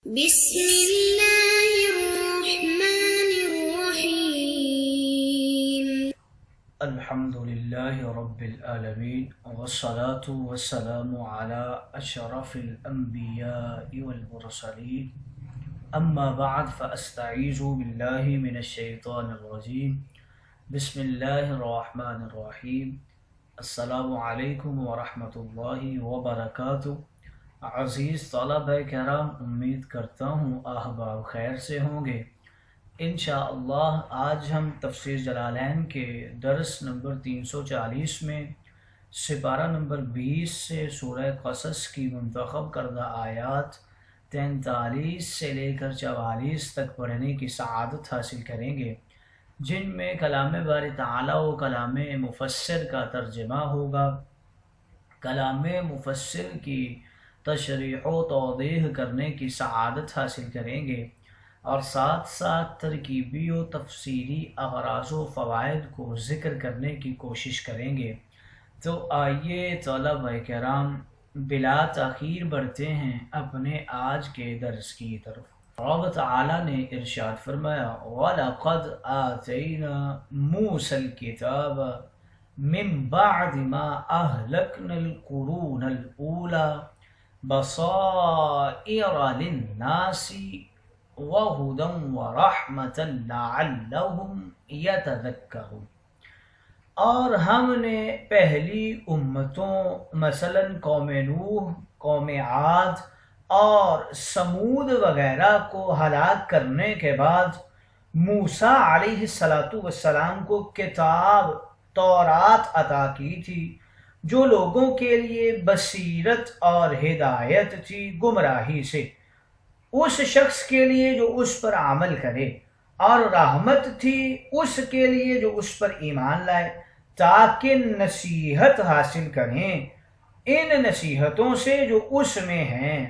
بسم الله الرحمن الرحيم. الحمد لله رب العالمين والصلاة والسلام على أشرف الأنبياء والمرسلين أما بعد فأستعيذ بالله من الشيطان الرجيم بسم الله الرحمن الرحيم السلام علیکم ورحمۃ اللہ وبرکاتہ۔ عزیز طلبہ کرام، امید کرتا ہوں احباب خیر سے ہوں گے۔ انشاءاللہ آج ہم تفسیر جلالین کے درس نمبر 340 میں سپارہ نمبر 20 سے سورہ قصص کی منتخب کردہ آیات 43 سے لے کر 44 تک پڑھنے کی سعادت حاصل کریں گے، جن میں کلام باری تعالیٰ و کلام مفسر کا ترجمہ ہوگا۔ کلام مفسر کی تشریح و توضیح کرنے کی سعادت حاصل کریں گے اور ساتھ ساتھ ترکیبی و تفسیری اغراض و فوائد کو ذکر کرنے کی کوشش کریں گے۔ تو آئیے طلبہ کرام بلا تاخیر بڑھتے ہیں اپنے آج کے درس کی طرف۔ رب تعالیٰ نے ارشاد فرمایا وَلَقَدْ آتَيْنَا مُوسَى الْكِتَابَ مِنْ بَعْدِ مَا أَهْلَكْنَا الْقُرُونَ الْأُولَى بَصَائِرَ لِلنَّاسِ وَهُدًى وَرَحْمَةً لَعَلَّهُمْ يَتَذَكَّرُونَ۔ اور ہم نے پہلی امتوں مثلا قوم نوح، قوم عاد اور سمود وغیرہ کو ہلاک کرنے کے بعد موسیٰ علیہ السلام کو کتاب تورات عطا کی تھی، جو لوگوں کے لیے بصیرت اور ہدایت تھی گمراہی سے، اس شخص کے لیے جو اس پر عمل کرے، اور رحمت تھی اس کے لیے جو اس پر ایمان لائے، تاکہ نصیحت حاصل کریں ان نصیحتوں سے جو اس میں ہیں۔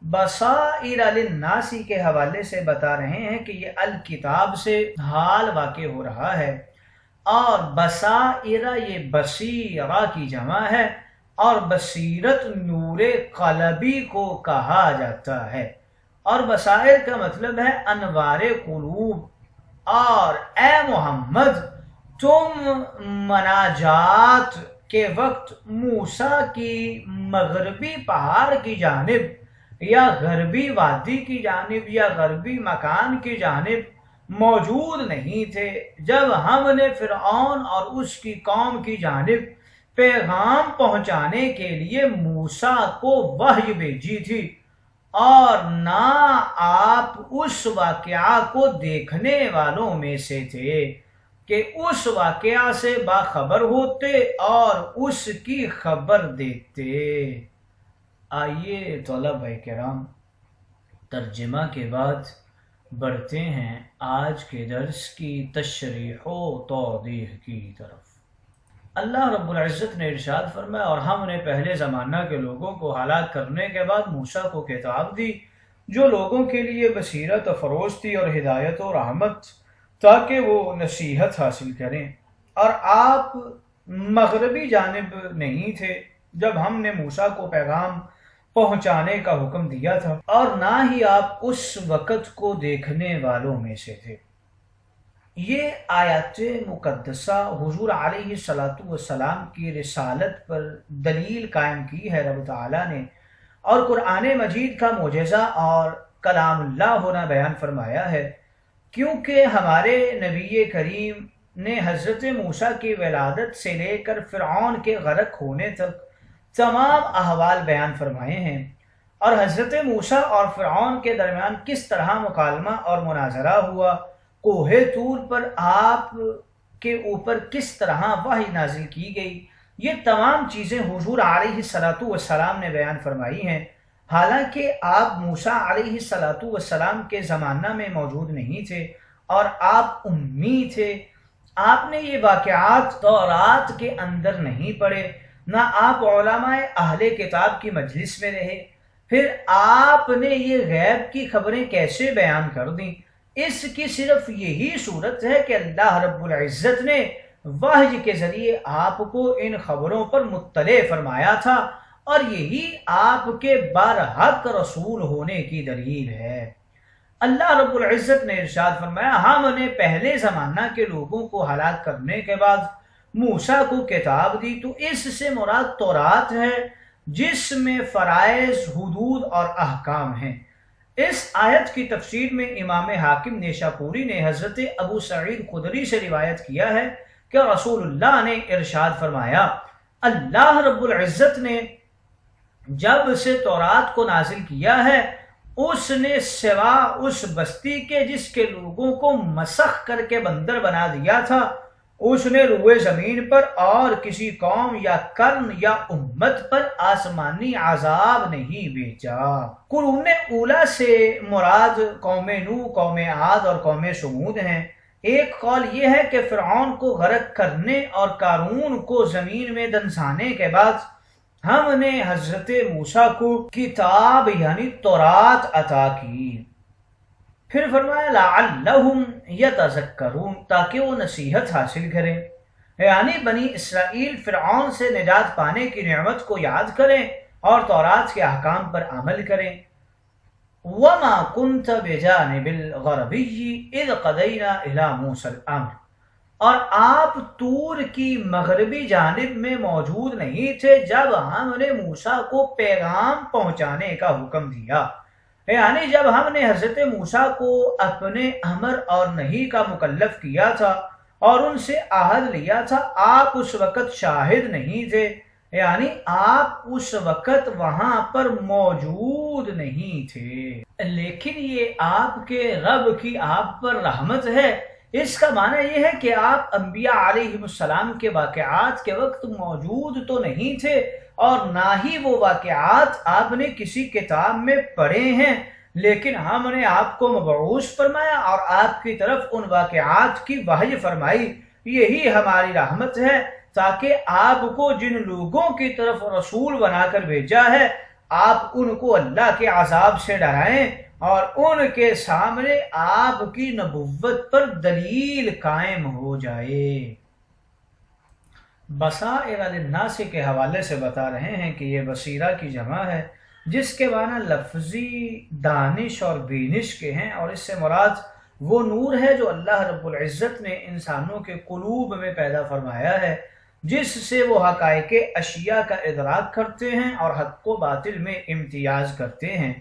بصائر للناس کے حوالے سے بتا رہے ہیں کہ یہ الکتاب سے حال واقع ہو رہا ہے، اور بصائر یہ بصیرہ کی جمع ہے، اور بصیرت نور قلبی کو کہا جاتا ہے، اور بصائر کا مطلب ہے انوار قلوب۔ اور اے محمد، تم مناجات کے وقت موسیٰ کی مغربی پہاڑ کی جانب یا غربی وادی کی جانب یا غربی مکان کی جانب موجود نہیں تھے جب ہم نے فرعون اور اس کی قوم کی جانب پیغام پہنچانے کے لیے موسیٰ کو وحی بھیجی تھی، اور نہ آپ اس واقعہ کو دیکھنے والوں میں سے تھے کہ اس واقعہ سے باخبر ہوتے اور اس کی خبر دیتے۔ آئیے طلبہ کرام ترجمہ کے بعد بڑھتے ہیں آج کے درس کی تشریح و توضیح کی طرف۔ اللہ رب العزت نے ارشاد فرمایا اور ہم نے پہلے زمانہ کے لوگوں کو ہلاک کرنے کے بعد موسیٰ کو کتاب دی، جو لوگوں کے لیے بصیرت و فروز تھی اور ہدایت و رحمت، تاکہ وہ نصیحت حاصل کریں۔ اور آپ مغربی جانب نہیں تھے جب ہم نے موسیٰ کو پیغام پہنچانے کا حکم دیا تھا، اور نہ ہی آپ اس وقت کو دیکھنے والوں میں سے تھے۔ یہ آیات مقدسہ حضور علیہ السلام کی رسالت پر دلیل قائم کی ہے رب تعالیٰ نے، اور قرآن مجید کا معجزہ اور کلام اللہ ہونا بیان فرمایا ہے، کیونکہ ہمارے نبی کریم نے حضرت موسیٰ کی ولادت سے لے کر فرعون کے غرق ہونے تک تمام احوال بیان فرمائے ہیں، اور حضرت موسیٰ اور فرعون کے درمیان کس طرح مکالمہ اور مناظرہ ہوا، کوہ طور پر آپ کے اوپر کس طرح وحی نازل کی گئی، یہ تمام چیزیں حضور علیہ السلام نے بیان فرمائی ہیں۔ حالانکہ آپ موسیٰ علیہ السلام کے زمانہ میں موجود نہیں تھے اور آپ امی تھے، آپ نے یہ واقعات تورات کے اندر نہیں پڑھے، نہ آپ علماء اہل کتاب کی مجلس میں رہے، پھر آپ نے یہ غیب کی خبریں کیسے بیان کر دیں؟ اس کی صرف یہی صورت ہے کہ اللہ رب العزت نے وحی کے ذریعے آپ کو ان خبروں پر مطلع فرمایا تھا، اور یہی آپ کے برحق رسول ہونے کی دلیل ہے۔ اللہ رب العزت نے ارشاد فرمایا، ہم نے پہلے زمانہ کے لوگوں کو ہلاک کرنے کے بعد موسیٰ کو کتاب دی، تو اس سے مراد تورات ہے جس میں فرائض، حدود اور احکام ہیں۔ اس آیت کی تفسیر میں امام حاکم نیشاپوری نے حضرت ابو سعید خدری سے روایت کیا ہے کہ رسول اللہ نے ارشاد فرمایا، اللہ رب العزت نے جب سے تورات کو نازل کیا ہے، اس نے سوا اس بستی کے جس کے لوگوں کو مسخ کر کے بندر بنا دیا تھا، اس نے روئے زمین پر اور کسی قوم یا قرن یا امت پر آسمانی عذاب نہیں بھیجا۔ قرون اولا سے مراد قوم نوح، قوم عاد اور قوم سمود ہیں۔ ایک قول یہ ہے کہ فرعون کو غرق کرنے اور قارون کو زمین میں دنسانے کے بعد ہم نے حضرت موسیٰ کو کتاب یعنی تورات عطا کی۔ پھر فرمایا لعلہم یتذکرون، تاکہ وہ نصیحت حاصل کریں، یعنی بنی اسرائیل فرعون سے نجات پانے کی نعمت کو یاد کریں اور تورات کے احکام پر عمل کریں۔ وما كنت بجانب الغربی اذ قضینا الی موسیٰ الامر، اور آپ طور کی مغربی جانب میں موجود نہیں تھے جب ہم نے موسیٰ کو پیغام پہنچانے کا حکم دیا، یعنی جب ہم نے حضرت موسیٰ کو اپنے امر اور نہی کا مکلف کیا تھا اور ان سے عہد لیا تھا، آپ اس وقت شاہد نہیں تھے، یعنی آپ اس وقت وہاں پر موجود نہیں تھے، لیکن یہ آپ کے رب کی آپ پر رحمت ہے۔ اس کا معنی یہ ہے کہ آپ انبیاء علیہ السلام کے واقعات کے وقت موجود تو نہیں تھے اور نہ ہی وہ واقعات آپ نے کسی کتاب میں پڑھے ہیں، لیکن ہم نے آپ کو مبعوث فرمایا اور آپ کی طرف ان واقعات کی وحی فرمائی۔ یہی ہماری رحمت ہے تاکہ آپ کو جن لوگوں کی طرف رسول بنا کر بھیجا ہے، آپ ان کو اللہ کے عذاب سے ڈرائیں اور ان کے سامنے آپ کی نبوت پر دلیل قائم ہو جائے۔ بصائر للناس کے حوالے سے بتا رہے ہیں کہ یہ بصیرہ کی جمع ہے جس کے معنی لفظی دانش اور بینش کے ہیں، اور اس سے مراد وہ نور ہے جو اللہ رب العزت نے انسانوں کے قلوب میں پیدا فرمایا ہے، جس سے وہ حقائق اشیاء کا ادراک کرتے ہیں اور حق و باطل میں امتیاز کرتے ہیں۔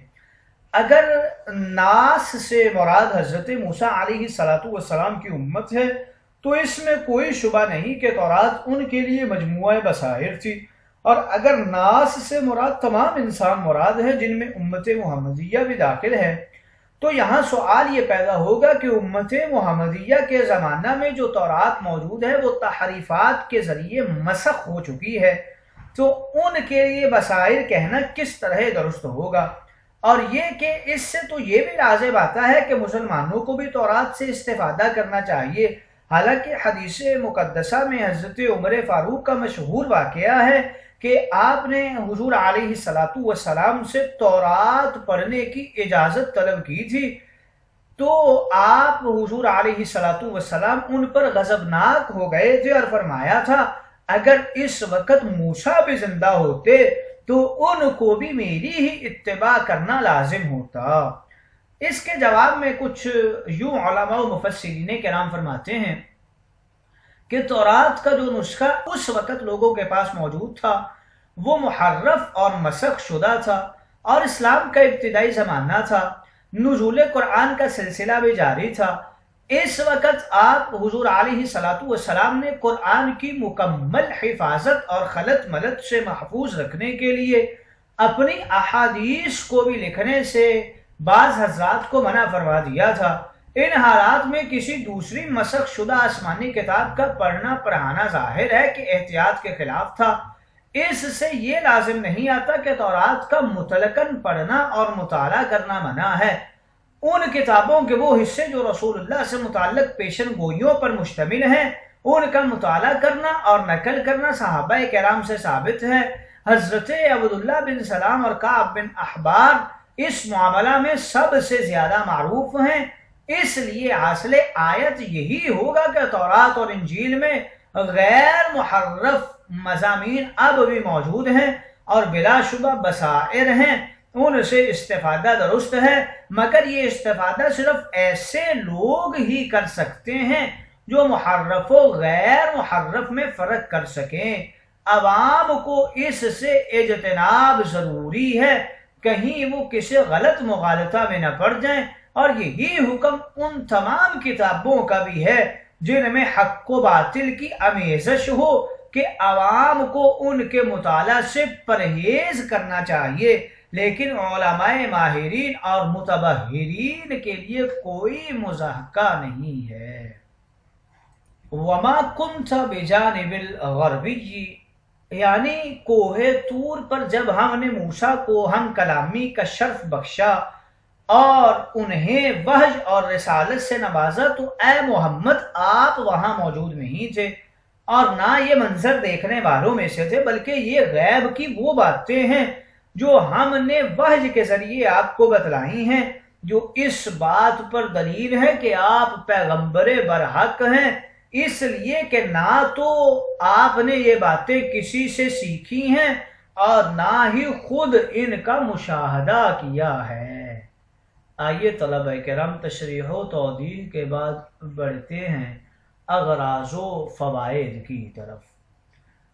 اگر ناس سے مراد حضرت موسیٰ علیہ السلام کی امت ہے تو اس میں کوئی شبہ نہیں کہ تورات ان کے لیے مجموعہ بصائر تھی، اور اگر ناس سے مراد تمام انسان مراد ہے جن میں امت محمدیہ بھی داخل ہے، تو یہاں سوال یہ پیدا ہوگا کہ امت محمدیہ کے زمانہ میں جو تورات موجود ہے وہ تحریفات کے ذریعے مسخ ہو چکی ہے، تو ان کے لیے بصائر کہنا کس طرح درست ہوگا؟ اور یہ کہ اس سے تو یہ بھی لازم آتا ہے کہ مسلمانوں کو بھی تورات سے استفادہ کرنا چاہیے، حالانکہ حدیث مقدسہ میں حضرت عمر فاروق کا مشہور واقعہ ہے کہ آپ نے حضور علیہ السلام سے تورات پڑھنے کی اجازت طلب کی تھی، تو آپ حضور علیہ السلام ان پر غضبناک ہو گئے تھے اور فرمایا تھا اگر اس وقت موسیٰ بھی زندہ ہوتے تو ان کو بھی میری ہی اتباع کرنا لازم ہوتا۔ اس کے جواب میں کچھ یوں علماء و مفسرین کرام فرماتے ہیں کہ تورات کا جو نسخہ اس وقت لوگوں کے پاس موجود تھا وہ محرف اور مسخ شدہ تھا، اور اسلام کا ابتدائی زمانہ تھا، نزول قرآن کا سلسلہ بھی جاری تھا۔ اس وقت آپ حضور علیہ السلام نے قرآن کی مکمل حفاظت اور خلط ملط سے محفوظ رکھنے کے لیے اپنی احادیث کو بھی لکھنے سے بعض حضرات کو منع فرما دیا تھا۔ ان حالات میں کسی دوسری مسخ شدہ آسمانی کتاب کا پڑھنا پڑھانا ظاہر ہے کہ احتیاط کے خلاف تھا۔ اس سے یہ لازم نہیں آتا کہ تورات کا مطلقاً پڑھنا اور مطالعہ کرنا منع ہے۔ ان کتابوں کے وہ حصے جو رسول اللہ سے متعلق پیشن گوئیوں پر مشتمل ہیں ان کا مطالعہ کرنا اور نقل کرنا صحابہ کرام سے ثابت ہے۔ حضرت عبداللہ بن سلام اور کعب بن احبار اس معاملہ میں سب سے زیادہ معروف ہیں، اس لیے حاصل آیت یہی ہوگا کہ تورات اور انجیل میں غیر محرف مضامین اب بھی موجود ہیں، اور بلا شبہ بصائر ہیں، ان سے استفادہ درست ہے، مگر یہ استفادہ صرف ایسے لوگ ہی کر سکتے ہیں جو محرف و غیر محرف میں فرق کر سکیں۔ عوام کو اس سے اجتناب ضروری ہے، کہیں وہ کسی غلط مغالطہ میں نہ پڑ جائیں، اور یہی حکم ان تمام کتابوں کا بھی ہے جن میں حق و باطل کی آمیزش ہو کہ عوام کو ان کے مطالعہ سے پرہیز کرنا چاہیے، لیکن علماء ماہرین اور متبحرین کے لیے کوئی مضاحکہ نہیں ہے۔ وما كنت بجانب الغربی، یعنی کوہ طور پر جب ہم نے موسیٰ کو ہم کلامی کا شرف بخشا اور انہیں وحی اور رسالت سے نوازا، تو اے محمد آپ وہاں موجود نہیں تھے اور نہ یہ منظر دیکھنے والوں میں سے تھے، بلکہ یہ غیب کی وہ باتیں ہیں جو ہم نے وحی کے ذریعے آپ کو بتلائی ہیں، جو اس بات پر دلیل ہے کہ آپ پیغمبر برحق ہیں، اس لیے کہ نہ تو آپ نے یہ باتیں کسی سے سیکھی ہیں اور نہ ہی خود ان کا مشاہدہ کیا ہے۔ آئیے طلبہ کرام تشریح و توضیح کے بعد بڑھتے ہیں اغراض و فوائد کی طرف۔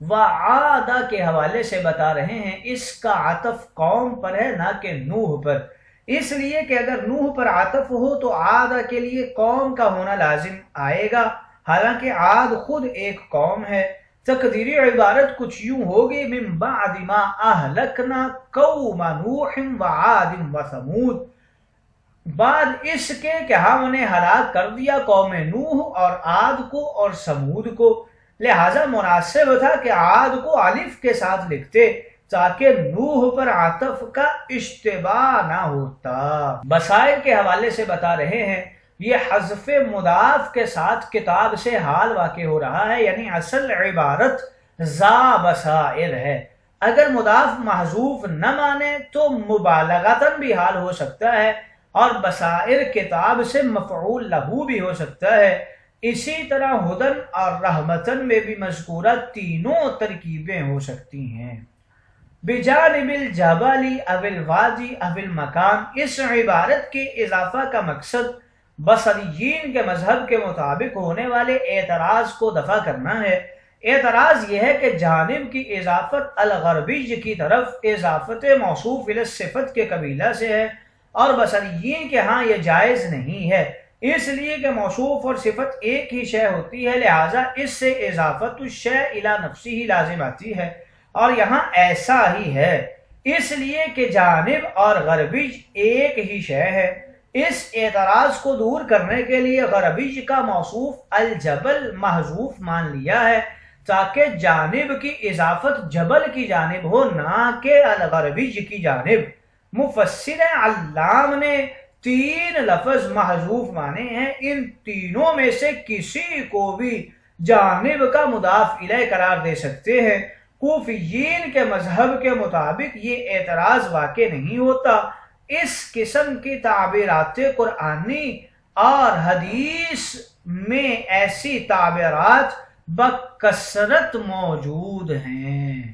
وعادہ کے حوالے سے بتا رہے ہیں اس کا عطف قوم پر ہے نہ کہ نوح پر، اس لیے کہ اگر نوح پر عطف ہو تو عادہ کے لیے قوم کا ہونا لازم آئے گا، حالانکہ عاد خود ایک قوم ہے۔ تقدیری عبارت کچھ یوں ہوگی من بعد ما اہلکنا قوم نوح وعاد وثمود، بعد اس کے کہ ہم نے ہلاک کر دیا قوم نوح اور عاد کو اور سمود کو، لہذا مناسب تھا کہ عاد کو الف کے ساتھ لکھتے تاکہ نوح پر عطف کا اشتباہ نہ ہوتا۔ بصائر کے حوالے سے بتا رہے ہیں یہ حذف مضاف کے ساتھ کتاب سے حال واقع ہو رہا ہے، یعنی اصل عبارت ذا بصائر ہے۔ اگر مضاف محذوف نہ مانے تو مبالغتاً بھی حال ہو سکتا ہے، اور بصائر کتاب سے مفعول لہو بھی ہو سکتا ہے۔ اسی طرح ہدن اور رحمتن میں بھی مذکورہ تینوں ترکیبیں ہو سکتی ہیں۔ بجانب الجبل او الوادی او المکان، اس عبارت کے اضافہ کا مقصد بصریین کے مذہب کے مطابق ہونے والے اعتراض کو دفع کرنا ہے۔ اعتراض یہ ہے کہ جانب کی اضافت الغربی کی طرف اضافت موصوف الی الصفت کے قبیلہ سے ہے، اور بصریین کے ہاں یہ جائز نہیں ہے، اس لیے کہ موصوف اور صفت ایک ہی شے ہوتی ہے، لہٰذا اس سے اضافت الشیء الی نفسہ ہی لازم آتی ہے، اور یہاں ایسا ہی ہے، اس لیے کہ جانب اور غربی ایک ہی شے ہے۔ اس اعتراض کو دور کرنے کے لیے غربی کا موصوف الجبل محذوف مان لیا ہے تاکہ جانب کی اضافت جبل کی جانب ہو نہ کہ الغربی کی جانب۔ مفسر علام نے تین لفظ محذوف مانے ہیں، ان تینوں میں سے کسی کو بھی جانب کا مضاف الیہ قرار دے سکتے ہیں۔ کوفیین کے مذہب کے مطابق یہ اعتراض واقع نہیں ہوتا۔ اس قسم کی تعبیرات قرآنی اور حدیث میں ایسی تعبیرات بکثرت موجود ہیں۔